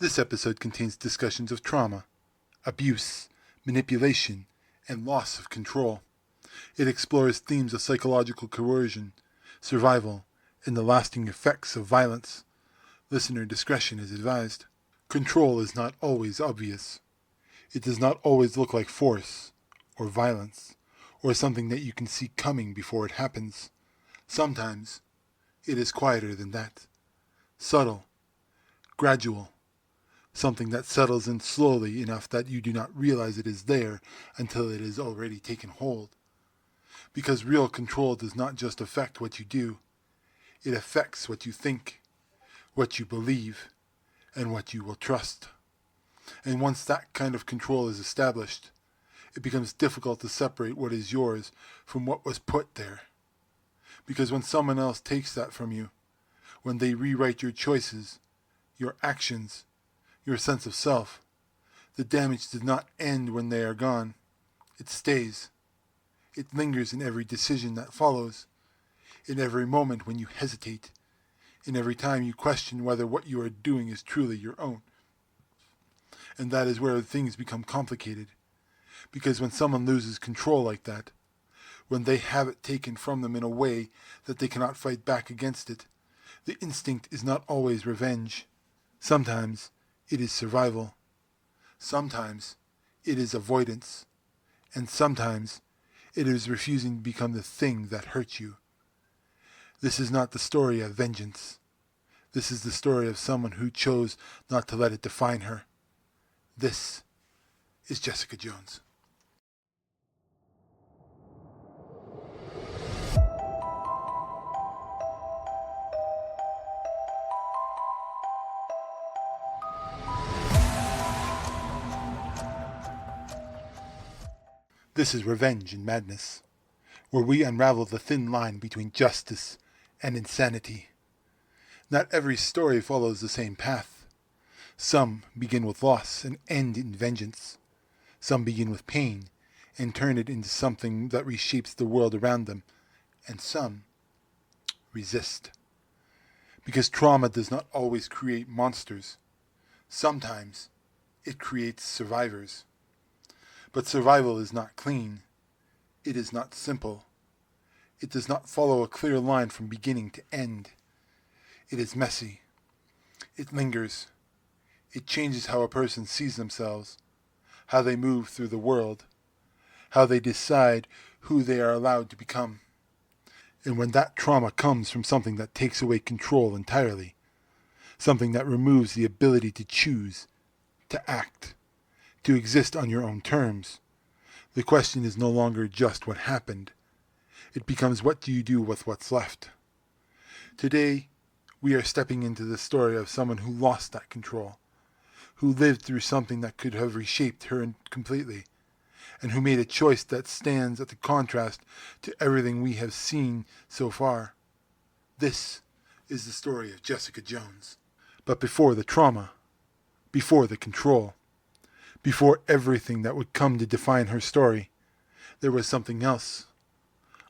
This episode contains discussions of trauma, abuse, manipulation, and loss of control. It explores themes of psychological coercion, survival, and the lasting effects of violence. Listener discretion is advised. Control is not always obvious. It does not always look like force, or violence, or something that you can see coming before it happens. Sometimes, it is quieter than that. Subtle, gradual, something that settles in slowly enough that you do not realize it is there until it has already taken hold. Because real control does not just affect what you do, it affects what you think, what you believe, and what you will trust. And once that kind of control is established, it becomes difficult to separate what is yours from what was put there. Because when someone else takes that from you, when they rewrite your choices, your actions, your sense of self, the damage does not end when they are gone. It stays. It lingers in every decision that follows, in every moment when you hesitate, in every time you question whether what you are doing is truly your own. And that is where things become complicated. Because when someone loses control like that, when they have it taken from them in a way that they cannot fight back against it, the instinct is not always revenge. Sometimes it is survival. Sometimes it is avoidance. And sometimes it is refusing to become the thing that hurts you. This is not the story of vengeance. This is the story of someone who chose not to let it define her. This is Jessica Jones. This is Revenge and Madness, where we unravel the thin line between justice and insanity. Not every story follows the same path. Some begin with loss and end in vengeance. Some begin with pain and turn it into something that reshapes the world around them. And some resist. Because trauma does not always create monsters. Sometimes it creates survivors. But survival is not clean. It is not simple. It does not follow a clear line from beginning to end. It is messy. It lingers. It changes how a person sees themselves, how they move through the world, how they decide who they are allowed to become. And when that trauma comes from something that takes away control entirely, something that removes the ability to choose, to act, to exist on your own terms, the question is no longer just what happened. It becomes what do you do with what's left. Today, we are stepping into the story of someone who lost that control, who lived through something that could have reshaped her completely, and who made a choice that stands at the contrast to everything we have seen so far. This is the story of Jessica Jones. But before the trauma, before the control, before everything that would come to define her story, there was something else.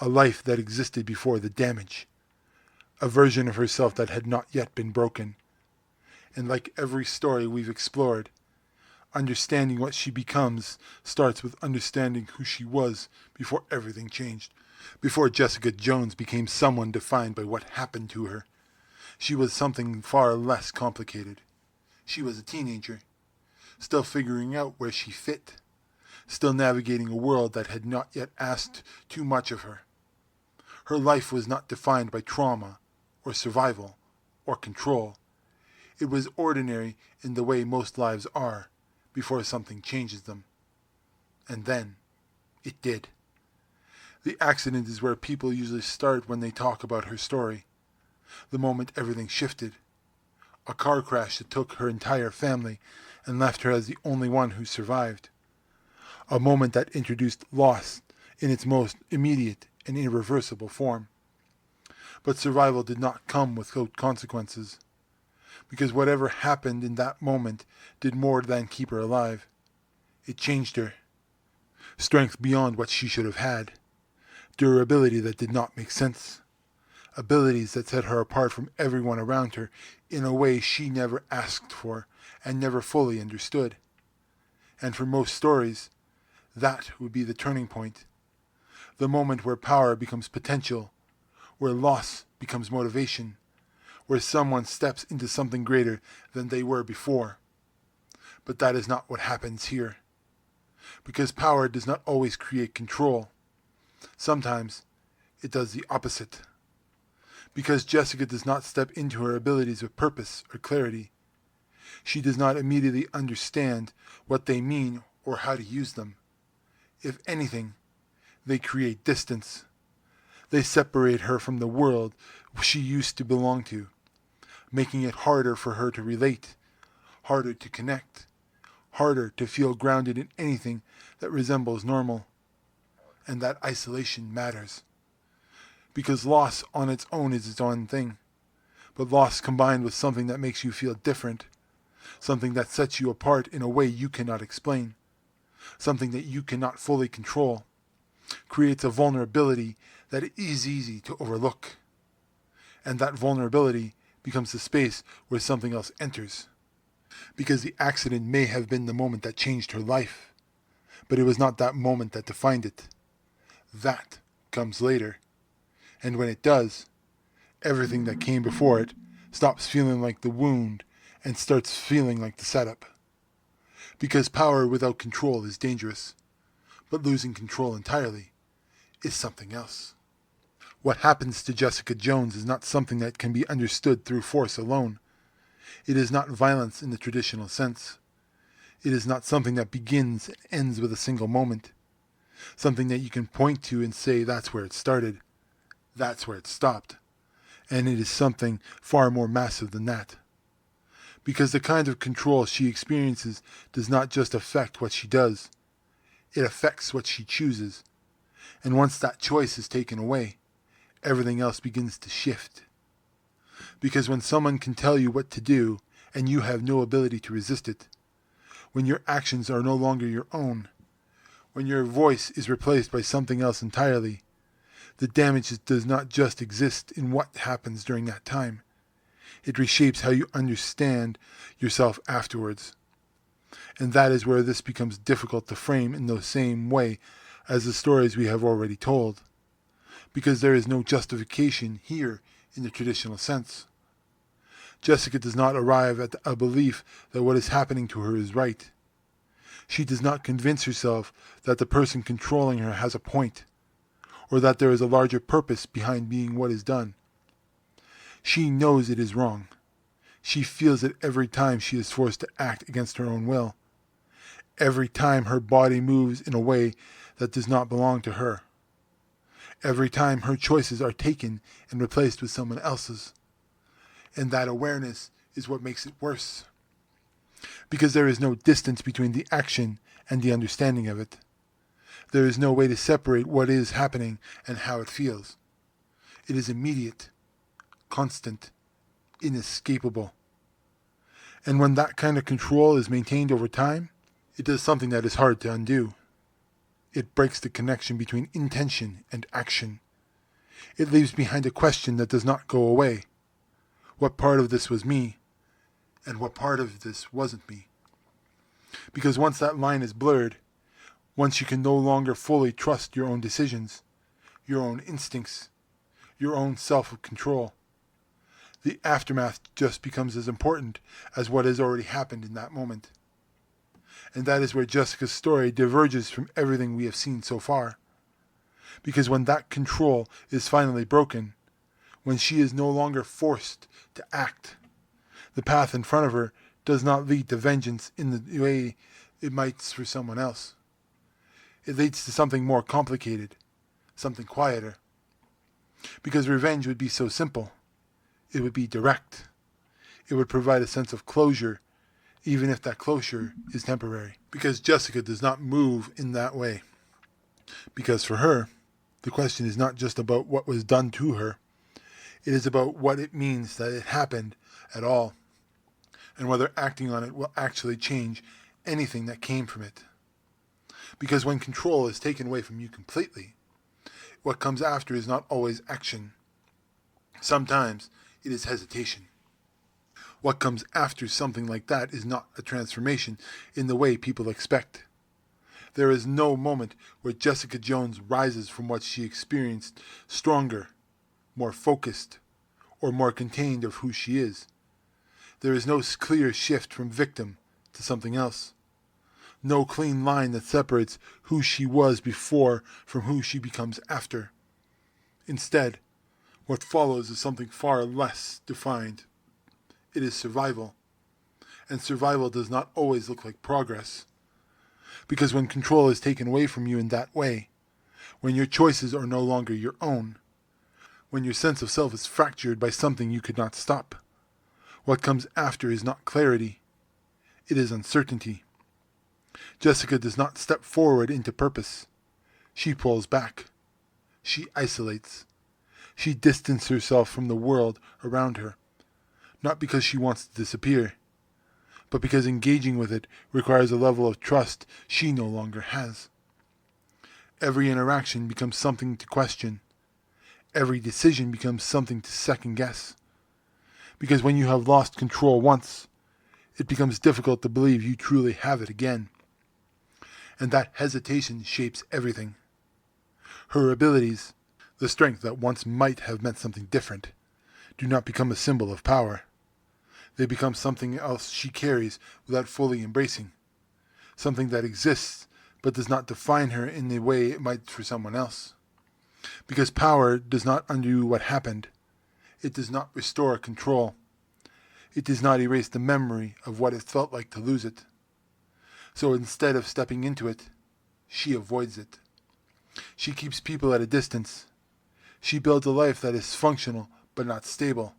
A life that existed before the damage. A version of herself that had not yet been broken. And like every story we've explored, understanding what she becomes starts with understanding who she was before everything changed. Before Jessica Jones became someone defined by what happened to her. She was something far less complicated. She was a teenager, still figuring out where she fit, still navigating a world that had not yet asked too much of her. Her life was not defined by trauma, or survival, or control. It was ordinary in the way most lives are, before something changes them. And then, it did. The accident is where people usually start when they talk about her story. The moment everything shifted. A car crash that took her entire family and left her as the only one who survived. A moment that introduced loss in its most immediate and irreversible form. But survival did not come without consequences, because whatever happened in that moment did more than keep her alive. It changed her. Strength beyond what she should have had. Durability that did not make sense. Abilities that set her apart from everyone around her in a way she never asked for and never fully understood. And for most stories, that would be the turning point. The moment where power becomes potential, where loss becomes motivation, where someone steps into something greater than they were before. But that is not what happens here. Because power does not always create control. Sometimes it does the opposite. Because Jessica does not step into her abilities with purpose or clarity. She does not immediately understand what they mean or how to use them. If anything, they create distance. They separate her from the world she used to belong to, making it harder for her to relate, harder to connect, harder to feel grounded in anything that resembles normal. And that isolation matters. Because loss on its own is its own thing. But loss combined with something that makes you feel different, something that sets you apart in a way you cannot explain, something that you cannot fully control, creates a vulnerability that is easy to overlook. And that vulnerability becomes the space where something else enters. Because the accident may have been the moment that changed her life, but it was not that moment that defined it. That comes later. And when it does, everything that came before it stops feeling like the wound and starts feeling like the setup. Because power without control is dangerous, but losing control entirely is something else. What happens to Jessica Jones is not something that can be understood through force alone. It is not violence in the traditional sense. It is not something that begins and ends with a single moment. Something that you can point to and say that's where it started. That's where it stopped. And it is something far more massive than that. Because the kind of control she experiences does not just affect what she does. It affects what she chooses. And once that choice is taken away, everything else begins to shift. Because when someone can tell you what to do and you have no ability to resist it, when your actions are no longer your own, when your voice is replaced by something else entirely, the damage does not just exist in what happens during that time. It reshapes how you understand yourself afterwards. And that is where this becomes difficult to frame in the same way as the stories we have already told. Because there is no justification here in the traditional sense. Jessica does not arrive at a belief that what is happening to her is right. She does not convince herself that the person controlling her has a point, or that there is a larger purpose behind being what is done. She knows it is wrong. She feels it every time she is forced to act against her own will. Every time her body moves in a way that does not belong to her. Every time her choices are taken and replaced with someone else's. And that awareness is what makes it worse. Because there is no distance between the action and the understanding of it. There is no way to separate what is happening and how it feels. It is immediate, constant, inescapable. And when that kind of control is maintained over time, it does something that is hard to undo. It breaks the connection between intention and action. It leaves behind a question that does not go away. What part of this was me, and what part of this wasn't me? Because once that line is blurred, once you can no longer fully trust your own decisions, your own instincts, your own self-control, the aftermath just becomes as important as what has already happened in that moment. And that is where Jessica's story diverges from everything we have seen so far. Because when that control is finally broken, when she is no longer forced to act, the path in front of her does not lead to vengeance in the way it might for someone else. It leads to something more complicated, something quieter. Because revenge would be so simple. It would be direct. It would provide a sense of closure, even if that closure is temporary. Because Jessica does not move in that way. Because for her, the question is not just about what was done to her. It is about what it means that it happened at all, and whether acting on it will actually change anything that came from it. Because when control is taken away from you completely, what comes after is not always action. Sometimes it is hesitation. What comes after something like that is not a transformation in the way people expect. There is no moment where Jessica Jones rises from what she experienced stronger, more focused, or more contained of who she is. There is no clear shift from victim to something else. No clean line that separates who she was before from who she becomes after. Instead, what follows is something far less defined. It is survival. And survival does not always look like progress. Because when control is taken away from you in that way, when your choices are no longer your own, when your sense of self is fractured by something you could not stop, what comes after is not clarity. It is uncertainty. Jessica does not step forward into purpose. She pulls back. She isolates. She distances herself from the world around her. Not because she wants to disappear, but because engaging with it requires a level of trust she no longer has. Every interaction becomes something to question. Every decision becomes something to second guess. Because when you have lost control once, it becomes difficult to believe you truly have it again. And that hesitation shapes everything. Her abilities, the strength that once might have meant something different, do not become a symbol of power. They become something else she carries without fully embracing. Something that exists but does not define her in the way it might for someone else. Because power does not undo what happened. It does not restore control. It does not erase the memory of what it felt like to lose it. So instead of stepping into it, she avoids it. She keeps people at a distance. She builds a life that is functional but not stable.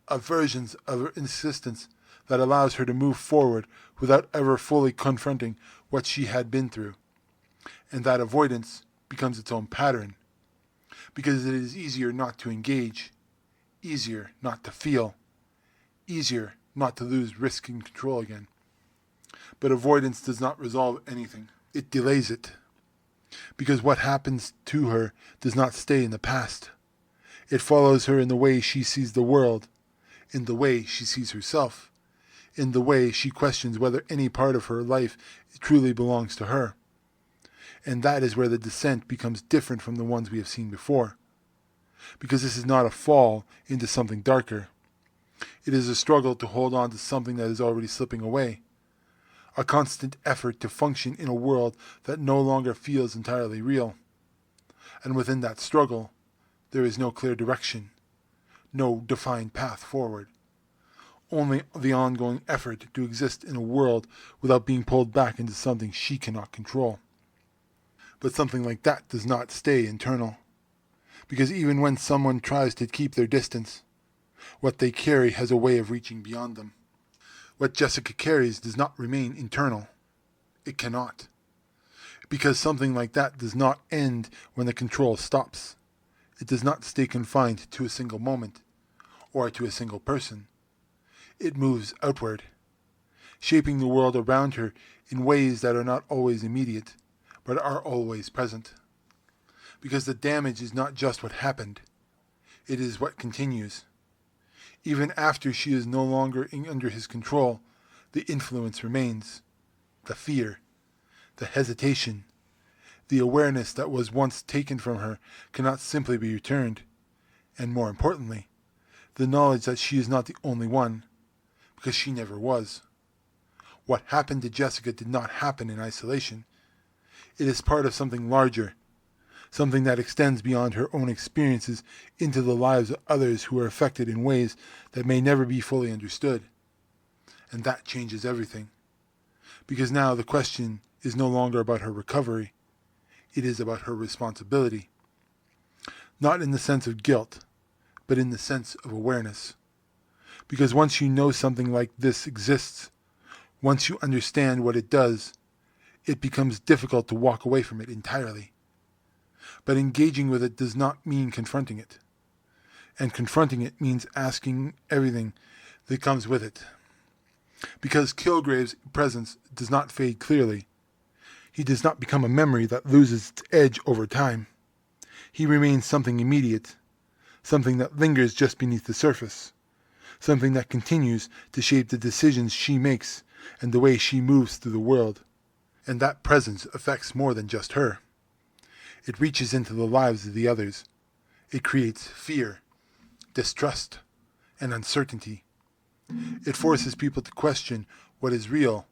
A version of her existence that allows her to move forward without ever fully confronting what she had been through. And that avoidance becomes its own pattern. Because it is easier not to engage, easier not to feel, easier not to lose risk and control again. But avoidance does not resolve anything. It delays it. Because what happens to her does not stay in the past. It follows her in the way she sees the world, in the way she sees herself, in the way she questions whether any part of her life truly belongs to her. And that is where the descent becomes different from the ones we have seen before. Because this is not a fall into something darker. It is a struggle to hold on to something that is already slipping away. A constant effort to function in a world that no longer feels entirely real. And within that struggle, there is no clear direction, no defined path forward. Only the ongoing effort to exist in a world without being pulled back into something she cannot control. But something like that does not stay internal. Because even when someone tries to keep their distance, what they carry has a way of reaching beyond them. What Jessica carries does not remain internal. It cannot. Because something like that does not end when the control stops. It does not stay confined to a single moment or to a single person. It moves outward, shaping the world around her in ways that are not always immediate, but are always present. Because the damage is not just what happened, it is what continues. Even after she is no longer under his control, the influence remains. The fear, the hesitation, the awareness that was once taken from her cannot simply be returned. And more importantly, the knowledge that she is not the only one, because she never was. What happened to Jessica did not happen in isolation. It is part of something larger, something that extends beyond her own experiences into the lives of others who are affected in ways that may never be fully understood. And that changes everything. Because now the question is no longer about her recovery. It is about her responsibility. Not in the sense of guilt, but in the sense of awareness. Because once you know something like this exists, once you understand what it does, it becomes difficult to walk away from it entirely. But engaging with it does not mean confronting it. And confronting it means asking everything that comes with it. Because Kilgrave's presence does not fade clearly. He does not become a memory that loses its edge over time. He remains something immediate, something that lingers just beneath the surface, something that continues to shape the decisions she makes and the way she moves through the world. And that presence affects more than just her. It reaches into the lives of the others. It creates fear, distrust, and uncertainty. It forces people to question what is real,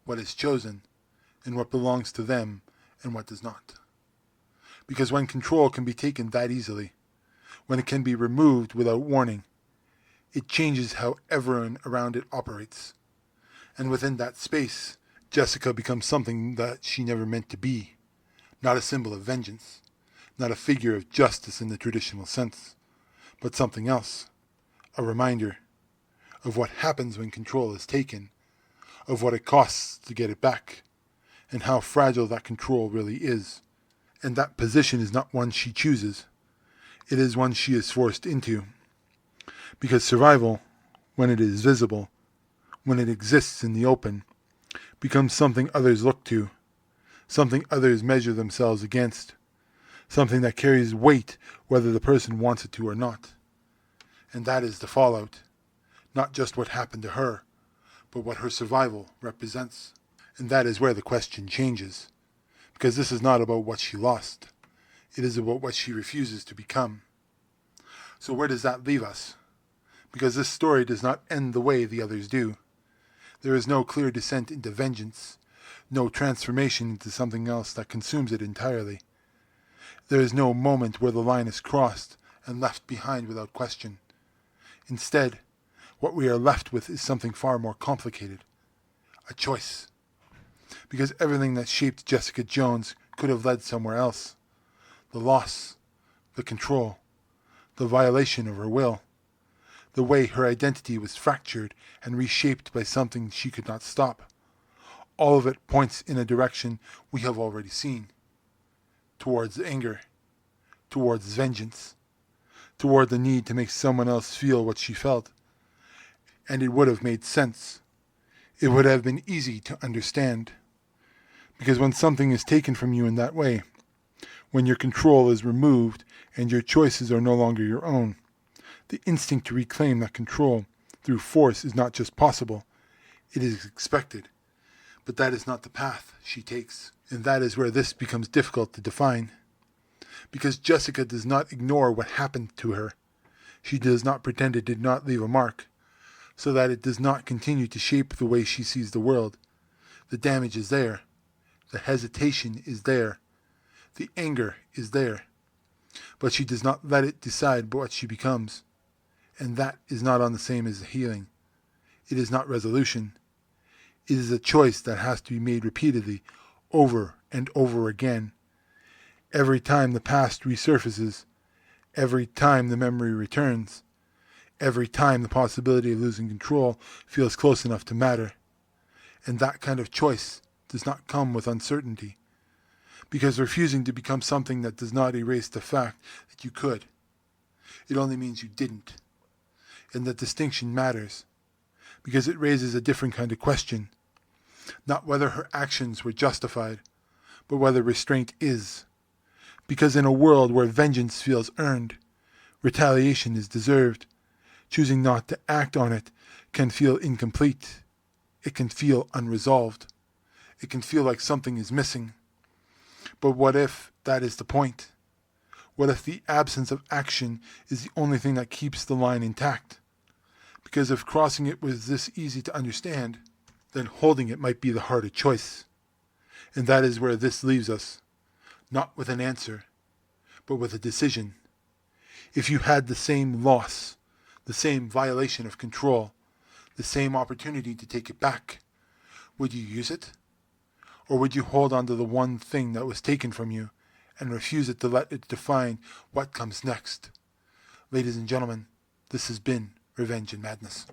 what is chosen, and what belongs to them and what does not. Because when control can be taken that easily, when it can be removed without warning, it changes how everyone around it operates. And within that space, Jessica becomes something that she never meant to be. Not a symbol of vengeance, not a figure of justice in the traditional sense, but something else. A reminder of what happens when control is taken, of what it costs to get it back, and how fragile that control really is. And that position is not one she chooses. It is one she is forced into. Because survival, when it is visible, when it exists in the open, becomes something others look to, something others measure themselves against, something that carries weight whether the person wants it to or not. And that is the fallout, not just what happened to her, but what her survival represents. And that is where the question changes, because this is not about what she lost. It is about what she refuses to become. So where does that leave us? Because this story does not end the way the others do. There is no clear descent into vengeance, no transformation into something else that consumes it entirely. There is no moment where the line is crossed and left behind without question. Instead, what we are left with is something far more complicated. A choice. Because everything that shaped Jessica Jones could have led somewhere else. The loss, the control, the violation of her will, the way her identity was fractured and reshaped by something she could not stop. All of it points in a direction we have already seen. Towards anger, towards vengeance, toward the need to make someone else feel what she felt. And it would have made sense. It would have been easy to understand. Because when something is taken from you in that way, when your control is removed and your choices are no longer your own, the instinct to reclaim that control through force is not just possible, it is expected. But that is not the path she takes. And that is where this becomes difficult to define. Because Jessica does not ignore what happened to her. She does not pretend it did not leave a mark, so that it does not continue to shape the way she sees the world. The damage is there. The hesitation is there. The anger is there. But she does not let it decide what she becomes. And that is not on the same as healing. It is not resolution. It is a choice that has to be made repeatedly, over and over again. Every time the past resurfaces, every time the memory returns, every time the possibility of losing control feels close enough to matter. And that kind of choice does not come with uncertainty, because refusing to become something that does not erase the fact that you could. It only means you didn't. And that distinction matters, because it raises a different kind of question. Not whether her actions were justified, but whether restraint is. Because in a world where vengeance feels earned, retaliation is deserved. Choosing not to act on it can feel incomplete. It can feel unresolved. It can feel like something is missing. But what if that is the point? What if the absence of action is the only thing that keeps the line intact? Because if crossing it was this easy to understand, then holding it might be the harder choice. And that is where this leaves us, not with an answer, but with a decision. If you had the same loss, the same violation of control, the same opportunity to take it back, would you use it? Or would you hold on to the one thing that was taken from you and refuse it to let it define what comes next? Ladies and gentlemen, this has been Revenge and Madness.